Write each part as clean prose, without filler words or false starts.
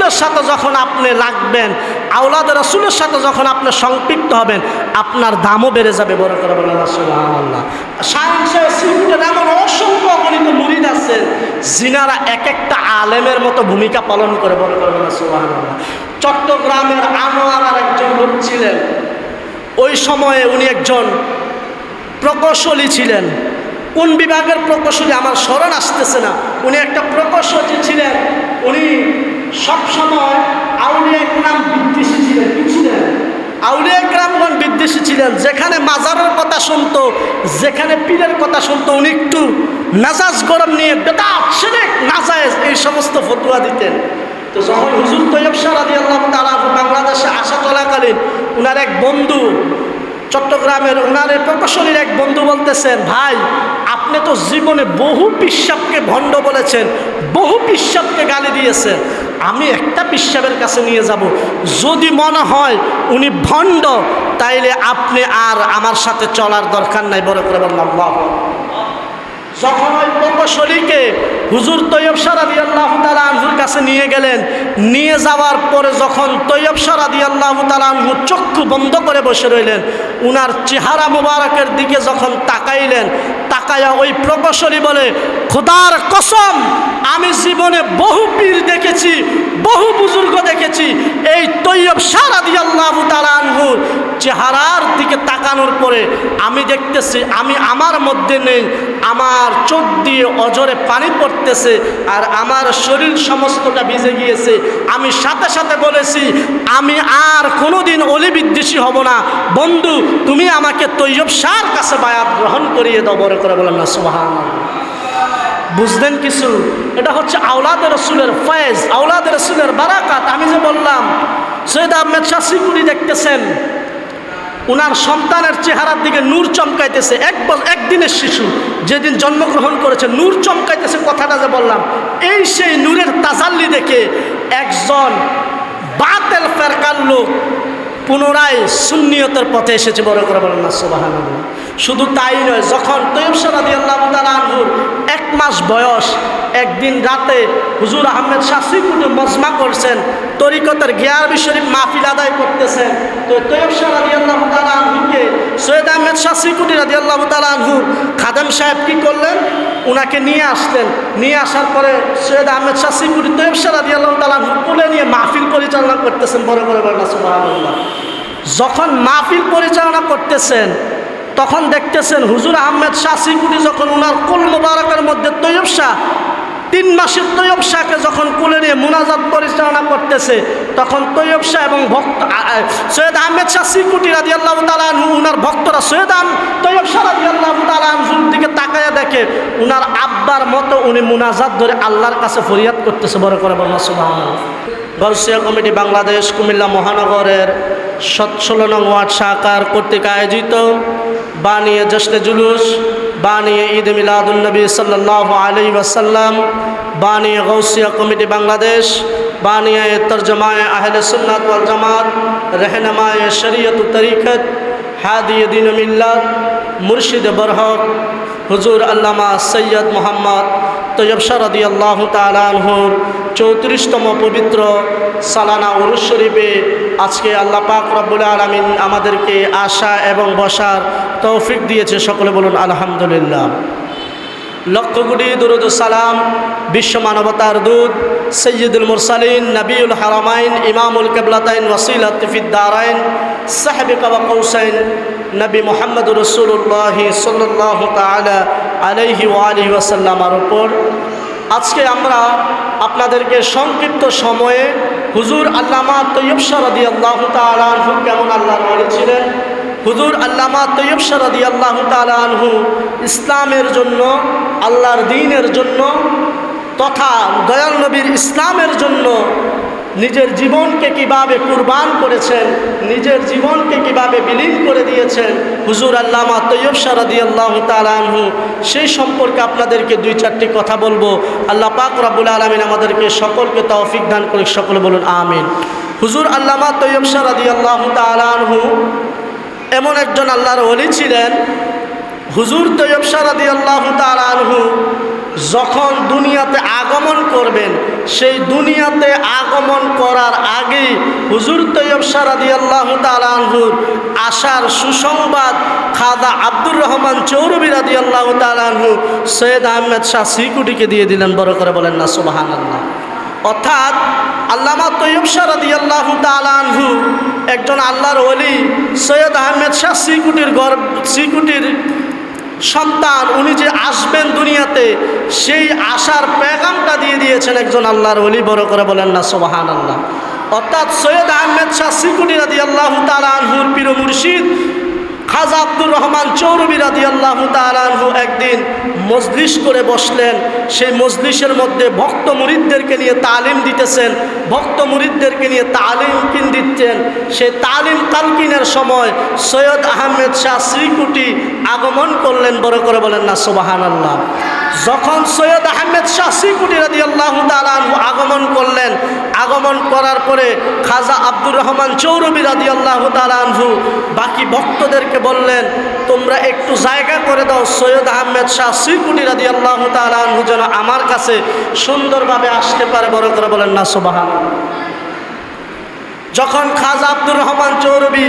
রসুলের সাথে যখন আপনি লাগবেন, আওলাদ রসুলের সাথে যখন আপনি সম্পৃক্ত হবেন, আপনার দামও বেড়ে যাবে। বড় করে বলেন সুবহানাল্লাহ। সিলেটের এমন অসংখ্য অগণিত মুরিদ আছেন যিনারা এক একটা আলেমের মতো ভূমিকা পালন করে। বড় করে বলেন সুবহানাল্লাহ। চট্টগ্রামের আনোয়ারার একজন লোক ছিলেন, ওই সময়ে উনি একজন প্রকৌশলী ছিলেন। কোন বিভাগের প্রকৌশলী আমার স্মরণ আসতেছে না, উনি একটা প্রকৌশলী ছিলেন। উনি সবসময় আউলিয়া ইকরাম বিদ্বেষী ছিলেন। কি ছিলেন? আউলিয়া ইকরামগণ বিদ্বেষী ছিলেন। যেখানে মাজারের কথা শুনতো, যেখানে পীরের কথা শুনতো, উনি একটু মেজাজ গরম নিয়ে বেদাত, শিরক, নাজায়েজ এই সমস্ত ফতোয়া দিতেন। তো যখন হুজুর তৈয়ব শাহ রাদিয়াল্লাহু তাআলা বাংলাদেশে আসা চলাকালীন উনার এক বন্ধু, চট্টগ্রামের ওনার প্রকৌশলীর এক বন্ধু বলতেছেন, ভাই আপনি তো জীবনে বহু পিশাবকে ভণ্ড বলেছেন, বহু পিশাবকে গালি দিয়েছেন, আমি একটা পিশাবের কাছে নিয়ে যাব, যদি মনে হয় উনি ভণ্ড তাইলে আপনি আর আমার সাথে চলার দরকার নাই। বড় করে বললাম আল্লাহ। যখন ওই প্রকৌশলীকে হুজুর তৈয়ব শাহ রাদিয়াল্লাহু তাআলা আনহুর কাছে নিয়ে গেলেন, নিয়ে যাওয়ার পরে যখন তৈয়ব শাহ রাদিয়াল্লাহু তাআলা আনহু চক্ষু বন্ধ করে বসে রইলেন, উনার চেহারা মুবারকের দিকে যখন তাকাইলেন, তাকায়া ওই প্রকৌশলী বলে, খোদার কসম আমি জীবনে বহু পীর দেখেছি, বহু বুজুর্গ দেখেছি, এই তৈয়ব শাহ রাদিয়াল্লাহু তাআলা আনহুর চেহারার দিকে তাকানোর পরে আমি দেখতেছি আমি আমার মধ্যে নেই, আমার চোখ দিয়ে অজরে পানি পড়তেছে আর আমার শরীর সমস্তটা ভিজে গিয়েছে। আমি সাথে সাথে বলেছি আমি আর কোনোদিন অলি বিদ্বেষী হব না। বন্ধু তুমি আমাকে তৈয়ব শাহর কাছে বায়াত গ্রহণ করিয়ে দাও। বড় করে বলেন না সুবহানাল্লাহ। বুঝলেন কিছু? এটা হচ্ছে আওলাদে রসুলের ফয়েজ, আওলাদে রসুলের বারাকাত। আমি যে বললাম সৈয়দ আহমেদ শাহ সিকুরি দেখতেছেন, উনার সন্তানের চেহারার দিকে নূর চমকাইতেছে। একদিনের শিশু যেদিন জন্মগ্রহণ করেছে, নূর চমকাইতেছে, কথাটা যে বললাম, এই সেই নূরের তাজাল্লি দেখে একজন বাতিল ফেরকার লোক পুনরায় সুন্নিয়তের পথে এসেছে। বড় করে বলেন না সুবহানাল্লাহ। শুধু তাই নয়, যখন তৈয়ব শাহ রাদিয়াল্লাহু তাআলা আনহুর 1 মাস বয়স, একদিন রাতে হুজুর আহমেদ শাহ সিকুরি মজমা করছেন, তরিকতের গিয়ারবি শরীফ মাহফিল আদায় করতেছেন। তো তৈয়ব শাহ রাদিয়াল্লাহু তাআলা আনহুকে সৈয়দ আহমেদ শাহ সিকুরি রাদিয়াল্লাহু তাআলা আনহুর খাদেম সাহেব কি করলেন, উনাকে নিয়ে আসলেন। নিয়ে আসার পরে সৈয়দ আহমেদ শাহ সিকুরি তৈয়ব শাহ রাদিয়াল্লাহু তাআলা আনহু কোলে নিয়ে মাহফিল পরিচালনা করতেছেন। বড় করে বলেন না সুবহানাল্লাহ। যখন মাহফিল পরিচালনা করতেছেন তখন দেখতেছেন হুজুর আহমেদ শাহ সিকুরি যখন উনার কুল মুবারকের মধ্যে তৈয়ব শাহ 3 মাসের তৈয়ব শাহকে যখন কোলে নিয়ে মুনাজাত পরিচালনা করতেছে, তখন তৈয়ব শাহ এবং ভক্ত সৈয়দ আহমেদ শাহ সিকুরি রাদিয়াল্লাহু তাআলা আনহু উনার ভক্তরা তৈয়ব শাহ রাদিয়াল্লাহু তাআলা আনহুর দিকে তাকায়া দেখে উনার আব্বার মতো উনি মুনাজাত ধরে আল্লাহর কাছে ফরিয়াদ করতেছে। বড় করে বলেন সুবহানাল্লাহ। গলসিয়া কমিটি বাংলাদেশ কুমিল্লা মহানগরের 16 নং ওয়ার্ড শাখার কর্তৃক আয়োজিত বানিয়ে জশ্নে জুলুস, বানিয়ে ঈদ মিলাদুন নবী সাল্লাল্লাহু আলাইহি ওয়াসাল্লাম, বানিয়ে গৌসিয়া কমিটি বাংলাদেশ, বানিয়ে তরজমায়ে আহলে সুন্নাত ওয়াল জামাত, रहनुमाए शरीयत तरीक़त, हादी दीन मिल्लत, मुर्शिद बरहक হুজুর আল্লামা সৈয়দ মোহাম্মদ তৈয়ব শাহ রাদিয়াল্লাহু তাআলা আনহুর 34তম পবিত্র সালানা উরুস শরীফে আজকে আল্লাহ পাক রব্বুল আলামিন আমাদেরকে আসা এবং বসার তৌফিক দিয়েছে। সকলে বলুন আলহামদুলিল্লাহ। লক্ষ কোটি দুরুদ সালাম বিশ্ব মানবতার দূত সৈয়দুল মুরসালিন, নবিউল হারামাইন, ইমামুল কিবলাতাইন, ওয়াসিলাত ফিদ দারাইন, সাহিবে কাবা কৌসাইন নবী মুহাম্মদুর রাসূলুল্লাহ সাল্লাল্লাহু তাআলা আলাইহি ওয়া আলিহি ওয়াসাল্লামের উপর আজকে আমরা আপনাদেরকে সংক্ষিপ্ত সময়ে হুজুর আল্লামা তৈয়ব শাহ রাদিয়াল্লাহু তাআলা আনহু কেমন আল্লাহর ওলি ছিলেন, হুজুর আল্লামা তৈয়ব শাহ রাদিয়াল্লাহু তাআলা আনহু ইসলামের জন্য, আল্লাহর দ্বীনের জন্য তথা দয়াল নবীর ইসলামের জন্য নিজের জীবনকে কিভাবে কুরবান করেছেন, নিজের জীবনকে কিভাবে বিলীন করে দিয়েছেন হুজুর আল্লামা তৈয়ব শাহ রাদিয়াল্লাহু তাআলা আনহু, সেই সম্পর্কে আপনাদেরকে 2-4টি কথা বলবো। আল্লাহ পাক রব্বুল আলামিন আমাদেরকে সকলকে তৌফিক দান করুক। সকলে বলুন আমিন। হুজুর আল্লামা তৈয়ব শাহ রাদিয়াল্লাহু তাআলা আনহু এমন একজন আল্লাহর ওলি ছিলেন। হুজুর তৈয়ব শাহ রাদিয়াল্লাহু তাআলা আনহু যখন দুনিয়াতে আগমন করবেন, সেই দুনিয়াতে আগমন করার আগেই হুজুর তৈয়ব শাহ রাদিয়াল্লাহু তাআলা আনহুর আসার সুসংবাদ খাজা আব্দুর রহমান চৌরবি রাদিয়াল্লাহু তাআলা আনহু সৈয়দ আহমেদ শাহ সিকুটিকে দিয়ে দিলেন। বড় করে বলেন না সুবহানাল্লাহ। অর্থাৎ আল্লামা তৈয়ব শাহ রাদিয়াল্লাহু তাআলা আনহু একজন আল্লাহর ওলি, সৈয়দ আহমেদ শাহ সিকুটির সন্তান, উনি যে আসবেন দুনিয়াতে, সেই আসার পেগামটা দিয়ে দিয়েছেন একজন আল্লাহর ওলি। বড় করে বলেন না সুবহানাল্লাহ। অর্থাৎ সৈয়দ আহমেদ শাহ সিকুটি রাদিয়াল্লাহু তাআলা আনহুর পীর মুর্শিদ খাজা আব্দুর রহমান চৌরবি রাদিয়াল্লাহু তাআলা আনহু একদিন মজলিস করে বসলেন। সেই মজলিসের মধ্যে ভক্ত মুরিদদেরকে নিয়ে তালিম দিতেছেন, ভক্ত মুরিদদেরকে নিয়ে তালিম দিচ্ছেন। সেই তালিম তালকিনের সময় সৈয়দ আহমেদ শাহ সিকুটি আগমন করলেন। বড় করে বলেন না সুবহানাল্লাহ। যখন সৈয়দ আহমেদ শাহ সিকুটি রাদিয়াল্লাহু তাআলা আনহু আগমন করলেন, আগমন করার পরে খাজা আব্দুর রহমান চৌরবি রাদিয়াল্লাহু তাআলা আনহু বাকি ভক্তদেরকে বললেন, তোমরা একটু জায়গা করে দাও, সৈয়দ আহমেদ শাহ সিকুটি রাদিয়াল্লাহু তাআলা আনহু যেন আমার কাছে সুন্দরভাবে আসতে পারে। বড় করে বলেন না সুবহানাল্লাহ। যখন খাজা আব্দুর রহমান চৌরবি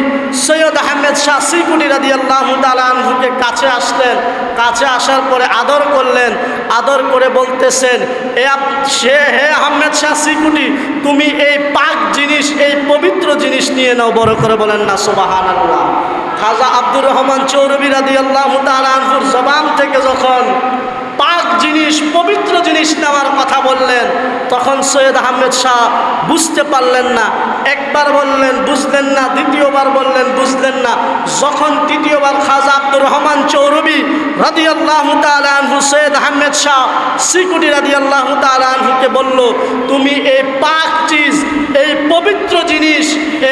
সৈয়দ আহমেদ শাহ সিকুটি রাদিয়াল্লাহু তাআলা আনহুকে কাছে আসলেন, কাছে আসার পরে আদর করলেন, আদর করে বলতেছেন, হে আহমেদ শাহ সিকুটি, তুমি এই পাক জিনিস, এই পবিত্র জিনিস নিয়ে নাও। বড় করে বলেন না সুবহানাল্লাহ। খাজা আব্দুর রহমান চৌরবি রাদিয়াল্লাহু তাআলা আনহুর জবান থেকে যখন পাক জিনিস, পবিত্র জিনিস নেওয়ার কথা বললেন, তখন সৈয়দ আহমেদ শাহ বুঝতে পারলেন না। একবার বললেন, বুঝলেন না। দ্বিতীয়বার বললেন, বুঝলেন না। যখন তৃতীয়বার খাজা আব্দুর রহমান চৌরবি রাদিয়াল্লাহু তাআলা আনহু সৈয়দ আহমেদ শাহ সিকুটি রাদিয়াল্লাহু তাআলা আনহুকে বলল, তুমি এই পাক চিজ, এই পবিত্র জিনিস,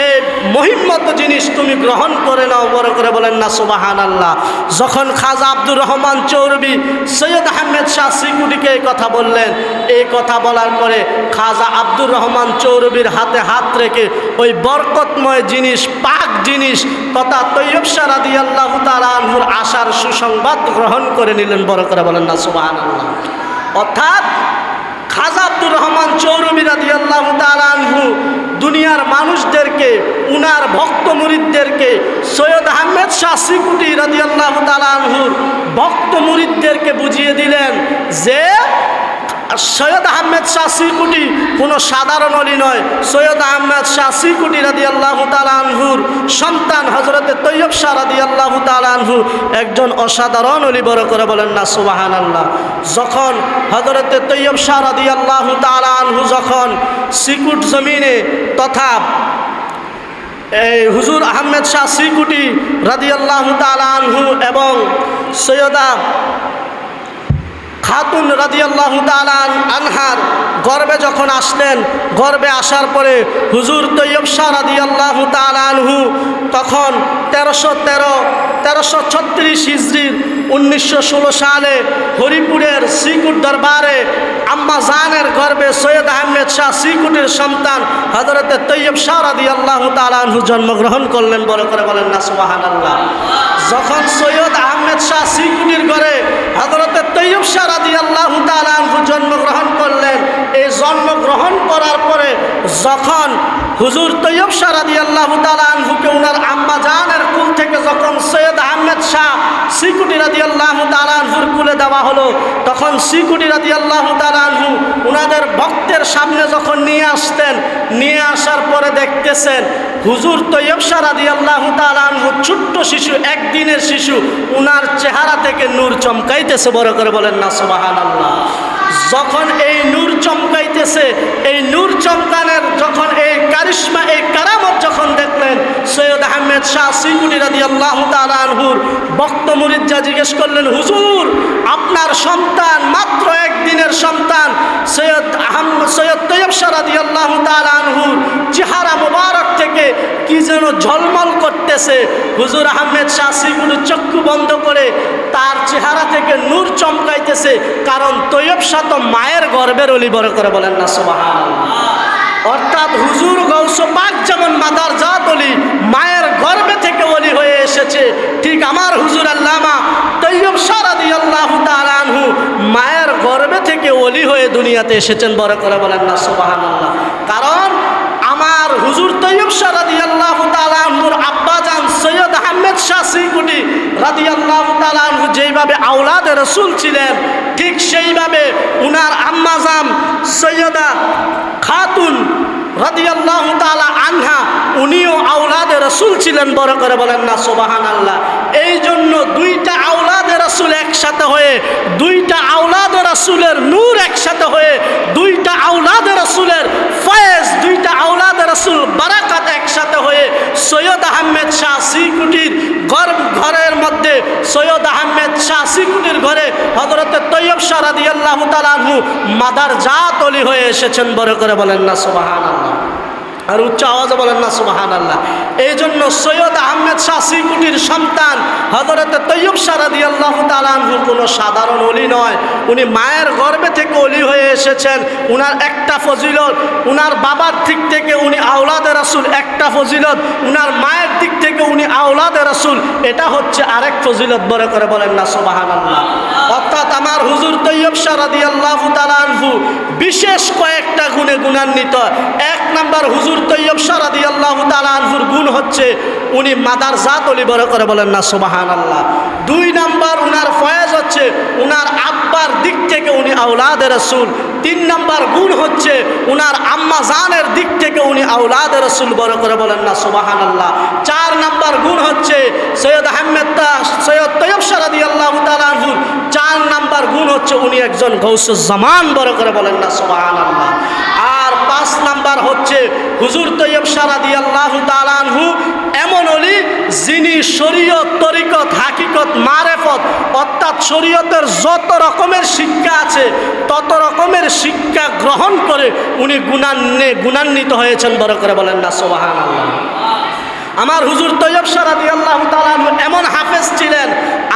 এই মহিম্মত জিনিস তুমি গ্রহণ করে নাও। বড় করে বলেন না সুবহানাল্লাহ। যখন খাজা আব্দুর রহমান চৌরবি সৈয়দ আহমেদ শাহ সিকুটিকে এই কথা বললেন, এই কথা বলার পরে খাজা আব্দুর রহমান চৌরবির হাতে হাত রেখে ওই বরকতময় জিনিস, পাক জিনিস তথা তৈয়ব শাহ রাদিয়াল্লাহু তাআলা আনহুর আসার সুসংবাদ গ্রহণ করে নিলেন। বড় করে বলেন না সুবহানাল্লাহ। অর্থাৎ খাজা আব্দুর রহমান চৌরবি রাদিয়াল্লাহু তাআলা আনহু দুনিয়ার মানুষদেরকে, উনার ভক্ত মুরিদদেরকে, সৈয়দ আহমেদ শাহ সিকুটি রাদিয়াল্লাহু তাআলা আনহুর ভক্ত মুরিদদেরকে বুঝিয়ে দিলেন যে সৈয়দ আহমেদ শাহ সিকুটি কোনো সাধারণ অলি নয়। সৈয়দ আহমেদ শাহ সিকুটি রাদিয়াল্লাহু তাআলা আনহুর সন্তান হযরতে তৈয়ব শাহ রাদিয়াল্লাহু তাআলা আনহু একজন অসাধারণ অলি। বড় করে বলেন না সুবহানাল্লাহ। যখন হযরতে তৈয়ব শাহ রাদিয়াল্লাহু তাআলা আনহু যখন সিকুট জমিনে তথা এই হুজুর আহমেদ শাহ সিকুটি রাদিয়াল্লাহু তাআলা আনহু এবং সৈয়দা খাতুন রাদিয়াল্লাহু তাআলা আনহার গর্বে যখন আসলেন, গর্বে আসার পরে হুজুর তৈয়ব শাহ রাদিয়াল্লাহু তাআলা আনহু তখন 1336 হিজরির 1916 সালে হরিপুরের সিকুট দরবারে আম্মা জানের গর্বে সৈয়দ আহমেদ শাহ সিকুটির সন্তান হযরতে তৈয়ব শাহ রাদিয়াল্লাহু তাআলা আনহু জন্মগ্রহণ করলেন। বড় করে বলেন না সুবহানাল্লাহ। যখন সৈয়দ আহমেদ শাহ সিকুটির ঘরে হযরতে তৈয়ব শাহ রাদিয়াল্লাহু তাআলা আনহু জন্মগ্রহণ করলেন, এই জন্মগ্রহণ করার পরে যখন হুজুর তৈয়ব শাহ রাদিয়াল্লাহু তাআলা আনহুকে উনার আম্মা জানের কুল থেকে যখন সৈয়দ আহমেদ শাহ সিকুটি রাদিয়াল্লাহু তাআলা আনহুর কুলে দেওয়া হলো, তখন সিকুটি রাদিয়াল্লাহু তাআলা আনহু উনাদের ভক্তের সামনে যখন নিয়ে আসতেন, নিয়ে আসার পরে দেখতেছেন হুজুর তৈয়ব শাহ রাদিয়াল্লাহু তাআলা আনহু ছোট্ট শিশু, একদিনের শিশু, উনার চেহারা থেকে নূর চমকাইতেছে। বড় করে বলেন না সুবহানাল্লাহ। যখন এই নূর চমকাইতেছে, এই নূর চমকানের যখন এই কারিশমা, এই কারামত যখন দেখলেন, সৈয়দ আহমেদ শাহ সিকুটি রাদিয়াল্লাহু তাআলা আনহুর ভক্ত মুরিদরা জিজ্ঞেস করলেন, হুজুর আপনার সন্তান, মাত্র একদিনের সন্তান সৈয়দ তৈয়ব শাহ রাদিয়াল্লাহু তাআলা আনহুর চেহারা মোবারক থেকে কি যেন ঝলমল করতেছে। হুজুর আহমেদ শাহ সিকুটি চক্ষু বন্ধ করে তার চেহারা থেকে নূর চমকাইতেছে, কারণ তৈয়ব শাহ তো মায়ের গর্বের অলি। বড় করে বলেন না সুবহানাল্লাহ। অর্থাৎ হুজুর গৌস পাক যেমন মাদার জাত অলি, মায়ের গর্ভে থেকে অলি হয়ে এসেছে, ঠিক আমার হুজুর আল্লামা তৈয়ব শাহ রাদিয়াল্লাহু তাআলা আনহু মায়ের গর্ভে থেকে ওলি হয়ে দুনিয়াতে এসেছেন, বড় করে বলেন না সুবহানাল্লাহ। কারণ আমার হুজুর তৈয়ব শাহ রাদিয়াল্লাহু তাআলা আনহুর আব্বাজান সৈয়দ আহমেদ শাহ সিকুটি রাদিয়াল্লাহু তাআলা আনহু যেইভাবে আওলাদে রাসূল ছিলেন, ঠিক সেইভাবে উনার আম্মাজান সৈয়দা খাতুন রাদিয়াল্লাহু তাআলা আনহা উনিও আওলাদে রাসূল ছিলেন, বড় করে বলেন না সুবহানাল্লাহ। এই জন্য দুইটা আওলাদে রাসূল একসাথে হয়ে, দুইটা আওলাদে রাসূলের নূর একসাথে হয়ে, দুইটা আওলাদে রাসূলের ফয়েজ, দুইটা আওলাদে রাসূল বারাকাত একসাথে হয়ে সৈয়দ আহমেদ শাহ সিকুটির ঘরের মধ্যে, সৈয়দ আহমেদ শাহ সিকুটির ঘরে হযরত তৈয়ব শাহ রাদিয়াল্লাহু তাআলা আনহু মাদারজাত ওলি হয়ে এসেছেন, বড় করে বলেন না সুবহানাল্লাহ। আর উচ্চ আওয়াজে বলেন না সুবহানাল্লাহ। এই জন্য সৈয়দ আহমেদ শাহ সিকুটির সন্তান হযরত তৈয়ব শাহ রাদিয়াল্লাহু তাআলা আনহু কোনো সাধারণ ওলি নয়, উনি মায়ের গর্ভে থেকে ওলি হয়ে এসেছেন। উনার একটা ফজিলত, উনার বাবার দিক থেকে উনি আওলাদে রাসূল, একটা ফজিলত, উনার মায়ের দিক থেকে উনি আওলাদে রাসূল, এটা হচ্ছে আরেক ফজিলত, বড় করে বলেন না সুবহানাল্লাহ। অর্থাৎ আমার হুজুর তৈয়ব শাহ রাদিয়াল্লাহু তাআলা আনহু বিশেষ কয়েকটা গুণে গুণান্বিত। এক নাম্বার, হুজুর তৈয়ব শাহ রাদিয়াল্লাহু তাআলা আনহুর গুণ হচ্ছে উনি মাদারজাত ওলি, বড় করে বলেন না সুবহানাল্লাহ। দুই নাম্বার, উনার ফয়েজ হচ্ছে উনার আব্বার দিক থেকে উনি আওলাদে রাসূল। তিন নাম্বার গুণ হচ্ছে উনার আম্মা জানের দিক থেকে উনি আওলাদে রাসূল, বড় করে বলেন না সুবহানাল্লাহ। চার নাম্বার গুণ হচ্ছে সৈয়দ তৈয়ব শাহ রাদিয়াল্লাহু তাআলা আনহুর চার নাম্বার গুণ হচ্ছে উনি একজন গৌসুজ জামান, বড় করে বলেন না সুবহানাল্লাহ। আর পাঁচ নাম্বার হচ্ছে হুজুর তৈয়ব শাহ রাদিয়াল্লাহু তাআলা আনহু এমন ওলি যিনি শরীয়ত, তরিকত, হাকিকত, মারেফত অর্থাৎ শরীয়তের যত রকমের শিক্ষা আছে তত রকমের শিক্ষা গ্রহণ করে উনি গুণান্বিত হয়েছেন, বড় করে বলেন না সুবহানাল্লাহ। আমার হুজুর তৈয়ব শাহ রাদিয়াল্লাহু তাআলা আনহু এমন হাফেজ ছিলেন,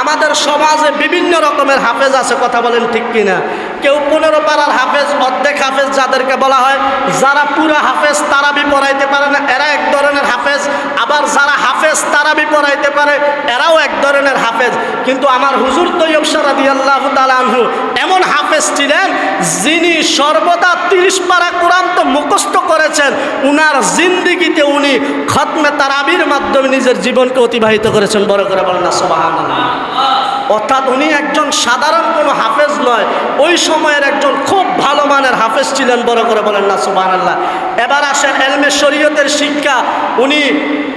আমাদের সমাজে বিভিন্ন রকমের হাফেজ আছে, কথা বলেন ঠিক কিনা। কেউ 15 পারার হাফেজ, অর্ধেক হাফেজ যাদেরকে বলা হয়, যারা পুরা হাফেজ তারাবি পড়াইতে পারে না, এরা এক ধরনের হাফেজ। আবার যারা হাফেজ তারাবি পড়াইতে পারে, এরাও এক ধরনের হাফেজ। কিন্তু আমার হুজুর তৈয়ব শাহ রাদিয়াল্লাহু তাআলা আনহু এমন হাফেজ ছিলেন যিনি সর্বদা 30 পারা কোরআন তো মুখস্থ করেছেন, উনার জিন্দিগিতে উনি খতমে তারাবির মাধ্যমে নিজের জীবনকে অতিবাহিত করেছেন, বড় করে বলেন না সুবহানাল্লাহ। অর্থাৎ উনি একজন সাধারণ কোনো হাফেজ নয়, ওই সময়ের একজন খুব ভালো মানের হাফেজ ছিলেন, বড় করে বলেন না সুবহানাল্লাহ। এবার আসেন এলমে শরীয়তের শিক্ষা। উনি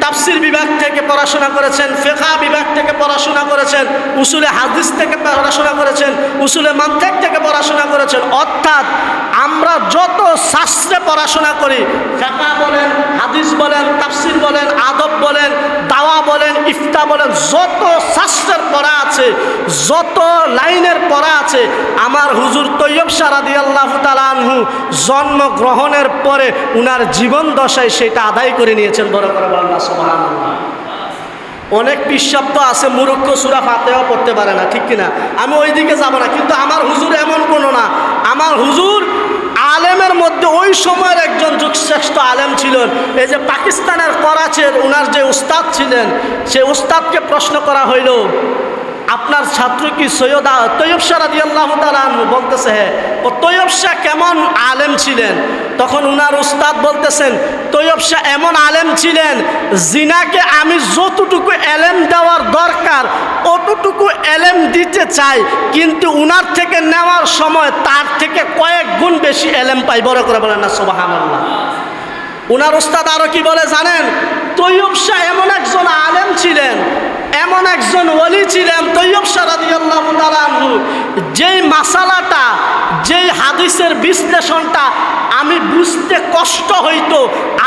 তাফসির বিভাগ থেকে পড়াশোনা করেছেন, ফিকহ বিভাগ থেকে পড়াশোনা করেছেন, উসুলে হাদিস থেকে পড়াশোনা করেছেন, উসুলে মানতিক থেকে পড়াশোনা করেছেন। অর্থাৎ আমরা যত শাস্ত্রে পড়াশোনা করি, ফিকহ বলেন, হাদিস বলেন, তাফসির বলেন, আদব বলেন, দাওয়া বলেন, ইফতা বলেন, যত শাস্ত্রের পড়া আছে, যত লাইনের পড়া আছে, আমার হুজুর তৈয়ব শাহ রাদিয়াল্লাহু তাআলা আনহু জন্মগ্রহণের পরে উনার জীবন দশায় সেটা আদায় করে নিয়েছেন, বড় করে বলেন না সুবহানাল্লাহ। অনেক পিসাব তো আছে মুরুক্ষ সূরা ফাতিহা পড়তে পারে না, ঠিক কিনা। আমি ওই দিকে যাব না, কিন্তু আমার হুজুর এমন কোনো না। আমার হুজুর আলেমের মধ্যে ওই সময়ের একজন যুগশ্রেষ্ঠ আলেম ছিলেন। এই যে পাকিস্তানের করাচির উনার যে উস্তাদ ছিলেন, সে উস্তাদকে প্রশ্ন করা হইল, আপনার ছাত্র কি সৈয়দ তৈয়ব শাহ রাদিয়াল্লাহু তাআলা আনহু? বলতেছে হ্যাঁ। ও তৈয়ব শাহ কেমন আলেম ছিলেন? তখন উনার উস্তাদ বলতেছেন, তৈয়ব শাহ এমন আলেম ছিলেন জিনাকে আমি যতটুকু এলেম দেওয়ার দরকার অতটুকু এলেম দিতে চাই, কিন্তু উনার থেকে নেওয়ার সময় তার থেকে কয়েক গুণ বেশি এলেম পাই, বড় করে বলেন না সুবহানাল্লাহ। উনার উস্তাদ আরো কি বলে জানেন? তৈয়ব শাহ এমন একজন আলেম ছিলেন, এমন একজন ওলি ছিলেন তৈয়ব শাহ রাদিয়াল্লাহু তাআলা আনহু, যেই মাসালাটা, যেই হাদিসের বিশ্লেষণটা আমি বুঝতে কষ্ট হইতো,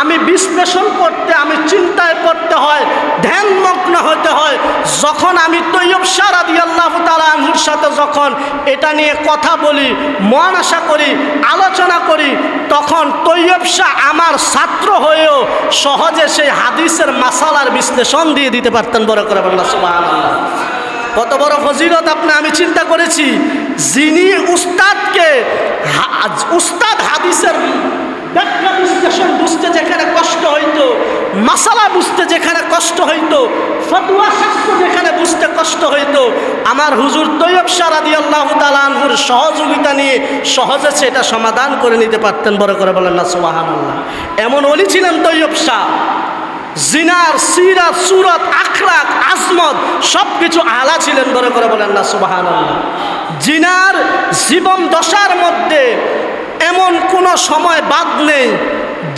আমি বিশ্লেষণ করতে, আমি চিন্তায় পড়তে হয়, ধ্যানমগ্ন হতে হয়, যখন আমি তৈয়ব শাহ রাদিয়াল্লাহু তাআলা আনহুর সাথে যখন এটা নিয়ে কথা বলি, মুনাশা করি, আলোচনা করি, তখন তৈয়ব শাহ আমার ছাত্র হয়েও সহজে সেই হাদিসের মাসালার বিশ্লেষণ দিয়ে দিতে পারতেন, বড় করে বললাম সুবহানাল্লাহ। কত বড় ফজিলত আমি চিন্তা করেছি, যিনি উস্তাদ হাদিসের ব্যাখ্যা বিশ্লেষণ বুঝতে যেখানে কষ্ট হইতো, মাসালা বুঝতে যেখানে কষ্ট হইতো, ফতোয়া শাস্ত্র যেখানে বুঝতে কষ্ট হইতো, আমার হুজুর তৈয়ব শাহ রাদিয়াল্লাহু তাআলা আনহুর সহযোগিতা নিয়ে সহজে সেটা সমাধান করে নিতে পারতেন। বড় করে বলেন না সুবহানাল্লাহ। এমন ওলি ছিলেন তৈয়ব শাহ, জিনার সিরাত সুরত আখলাক আজমত সব কিছু আলা ছিলেন। বড় করে বলেন না সুবহানাল্লাহ। জিনার জীবন দশার মধ্যে এমন কোনো সময় বাদ নেই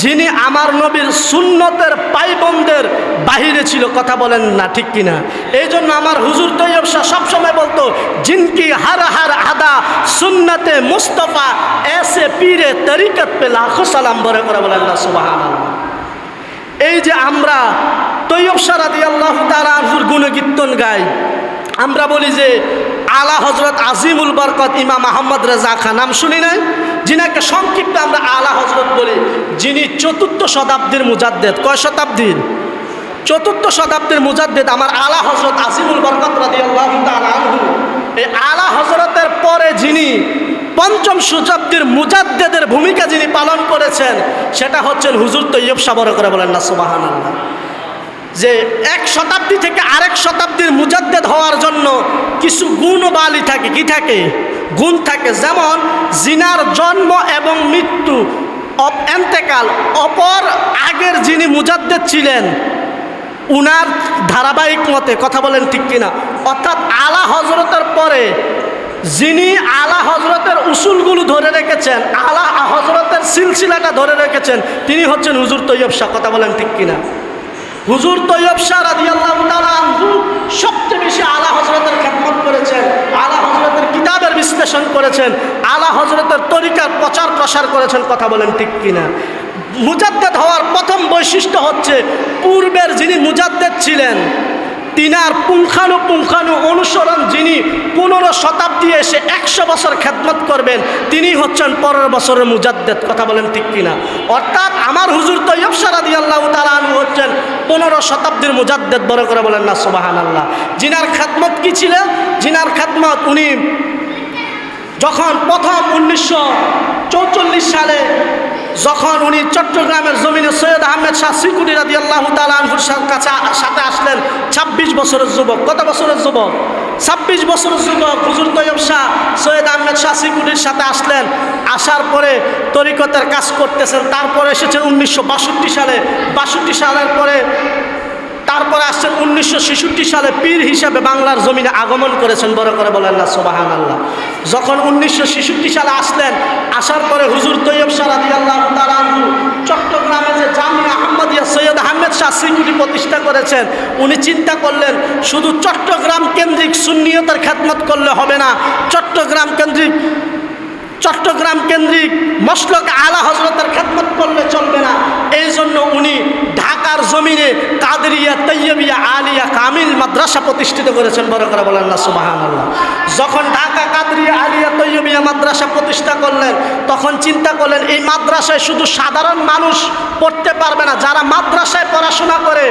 যিনি আমার নবীর সুন্নতের পাইবন্দের বাহিরে ছিল। কথা বলেন না ঠিক কিনা? এই জন্য আমার হুজুর তৈয়ব শাহ সবসময় বলতো, জিনকি হর হর আদা সুন্নতে মুস্তফা এসে পীরে তরিকত পে লাখো সালাম। বড় করে বলেন না সুবহানাল্লাহ। এই যে আমরা তৈয়ব শাহ রাদিয়াল্লাহু তাআলা আনহুর গুণকীর্তন গাই, আমরা বলি যে আলা হজরত আজিমুল বরকত ইমাম আহমদ রেজা খান, নাম শুনি নাই? যিনাকে সংক্ষিপ্তে আমরা আলা হজরত বলি, যিনি 4th শতাব্দীর মুজাদ্দেদ। কয় শতাব্দীর? 4th শতাব্দীর মুজাদ্দেদ আমার আলা হজরত আজিমুল বরকত রাদিয়াল্লাহু তাআলা আনহু। এই আলা হজরতের পরে যিনি 5ম শতাব্দীর মুজাদ্দেদের ভূমিকা যিনি পালন করেছেন, সেটা হচ্ছেন হুজুর তৈয়ব শাহ। বড় করে বলেন না সুবহানাল্লাহ। যে 1 শতাব্দী থেকে আরেক শতাব্দীর মুজাদ্দেদ হওয়ার জন্য কিছু গুণ বালি থাকে। কি থাকে? গুণ থাকে। যেমন জিনার জন্ম এবং মৃত্যু এন্তেকাল, অপর আগের যিনি মুজাদ্দেদ ছিলেন উনার ধারাবাহিক মতে, কথা বলেন ঠিক কিনা? অর্থাৎ আলা হজরতের পরে যিনি আলা হজরতের উসুলগুলো ধরে রেখেছেন, আলা হজরতের সিলসিলাটা ধরে রেখেছেন, তিনি হচ্ছেন হুজুর তৈয়ব শাহ। কথা বলেন ঠিক কিনা? হুজুর তৈয়ব শাহ রাদিয়াল্লাহু তাআলা আনহু সবচেয়ে বেশি আলা হজরতের খেদমত করেছেন, আলা হজরতের কিতাবের বিশ্লেষণ করেছেন, আলা হজরতের তরিকার প্রচার প্রসার করেছেন। কথা বলেন ঠিক কিনা? মুজাদ্দেদ হওয়ার প্রথম বৈশিষ্ট্য হচ্ছে পূর্বের যিনি মুজাদ্দেদ ছিলেন তিনার পুঙ্খানু অনুসরণ, যিনি 15 শতাব্দী এসে 100 বছর খেদমত করবেন, তিনি হচ্ছেন পরের বছরের মুজাদ্দেদ। কথা বলেন ঠিক কিনা? অর্থাৎ আমার হুজুর তৈয়ব শাহ রাদিয়াল্লাহু তাআলা আনহু হচ্ছেন 15 শতাব্দীর মুজাদ্দেদ। বড় করে বলেন না সুবহানাল্লাহ। জিনার খেদমত কি ছিল? জিনার খেদমত উনি যখন প্রথম 1944 সালে যখন উনি চট্টগ্রামের জমিনে সৈয়দ আহমেদ শাহ সিকুটি রাদিয়াল্লাহু তাআলা আনহুর সাথে আসলেন 26 বছরের যুবক। কত বছরের যুবক? 26 বছরের যুবক হুজুর তৈয়ব শাহ সৈয়দ আহমেদ শাহ সিকুটির সাথে আসলেন। আসার পরে তরিকতের কাজ করতেছেন। তারপরে এসেছেন 1962 সালে। 62 সালের পরে তারপরে আসছেন 1966 সালে পীর হিসাবে বাংলার জমিনে আগমন করেছেন। বড় করে বলেন না সুবহানাল্লাহ। যখন 1966 সালে আসলেন, আসার পরে হুজুর তৈয়ব শাহ রাদিয়াল্লাহু তাআলা আনহু চট্টগ্রামে যে জামিয়া আহমদিয়া সৈয়দ আহমেদ শাহ সিকুটি প্রতিষ্ঠা করেছেন, উনি চিন্তা করলেন শুধু চট্টগ্রাম কেন্দ্রিক সুন্নিয়তের খেদমত করলে হবে না, চট্টগ্রাম কেন্দ্রিক মসলক আলা হজরতের খেদমত করলে চলবে না। এই জন্য উনি ঢাকার জমিনে কাদরিয়া তৈয়বিয়া আলিয়া কামিল মাদ্রাসা প্রতিষ্ঠিত করেছেন। বড় করে বলেন না সুবহানাল্লাহ। যখন ঢাকা কাদরিয়া আলিয়া তৈয়বিয়া মাদ্রাসা প্রতিষ্ঠা করলেন, তখন চিন্তা করলেন এই মাদ্রাসায় শুধু সাধারণ মানুষ পড়তে পারবে না, যারা মাদ্রাসায় পড়াশোনা করে